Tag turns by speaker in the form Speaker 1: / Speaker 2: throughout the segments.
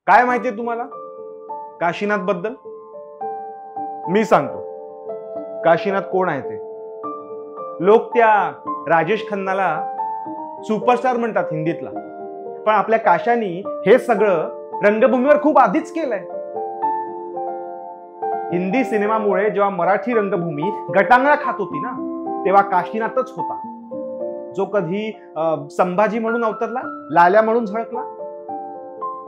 Speaker 1: काय माहितीये तुम्हाला काशीनाथ बद्दल? मी सांगतो. काशीनाथ कोण आहे ते. लोक त्या राजेश खन्नाला सुपरस्टार म्हणतात हिंदीतला, पण आपल्या काशानी हे सगळं रंगभूमीवर खूप आधीच केलंय. हिंदी सिनेमामुळे जेव्हा मराठी रंगभूमी गटांगळा खात होती ना, तेव्हा काशीनाथच होता, जो कधी संभाजी म्हणून अवतरला, लाल्या म्हणून झळकला.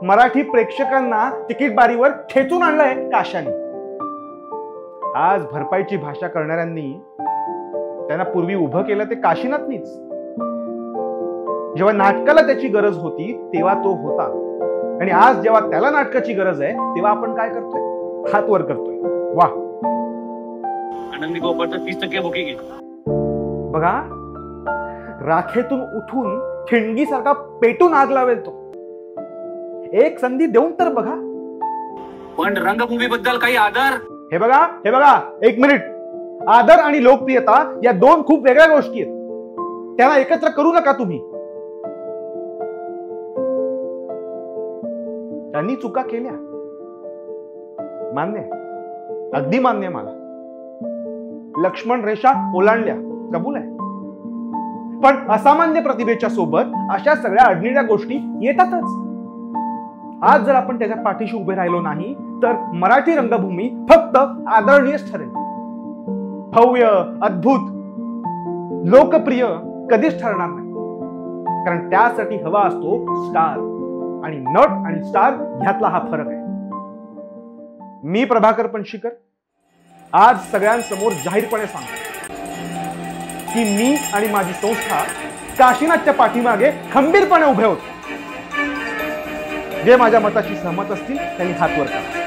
Speaker 1: मराठी प्रेक्षकांना तिकीट बारीवर खेचून आणलंय काशानी. आज भरपाईची भाषा करणाऱ्यांनी त्यांना पूर्वी उभं केलं ते काशीनाथनीच. जेव्हा नाटकाला त्याची गरज होती तेव्हा तो होता, आणि आज जेव्हा त्याला नाटकाची गरज आहे तेव्हा आपण काय करतोय? हात वर करतोय. वा,
Speaker 2: आनंदी गोपाळचं 30% बुकिंग आहे.
Speaker 1: बघा, राखेतून उठून ठिणगीसारखा पेटून आग लावेल तो. एक संधी देऊन तर बघा.
Speaker 2: पण रंगभूमी बद्दल काही आदर.
Speaker 1: हे बघा, एक मिनिट. आदर आणि लोकप्रियता या दोन खूप वेगळ्या गोष्टी आहेत. त्यांना एकत्र करू नका तुम्ही. त्यांनी चुका केल्या, मान्य आहे, अगदी मान्य आहे मला. लक्ष्मण रेषा ओलांडल्या, कबूल आहे. पण असामान्य प्रतिभेच्या सोबत अशा सगळ्या अडनिड्या गोष्टी येतातच. आज जर आपण त्याच्या पाठीशी उभे राहिलो नाही तर मराठी रंगभूमी फक्त आदरणीयच ठरेल. भव्य, अद्भुत, लोकप्रिय कधीच ठरणार नाही. कारण त्यासाठी हवा असतो स्टार, आणि नट आणि स्टार ह्यातला हा फरक आहे. मी प्रभाकर पणशीकर आज सगळ्यांसमोर जाहीरपणे सांगतो की मी आणि माझी संस्था काशीनाथच्या पाठीमागे खंबीरपणे उभे होतो. जे माझ्या मताशी सहमत असतील त्यांनी हात वर करा.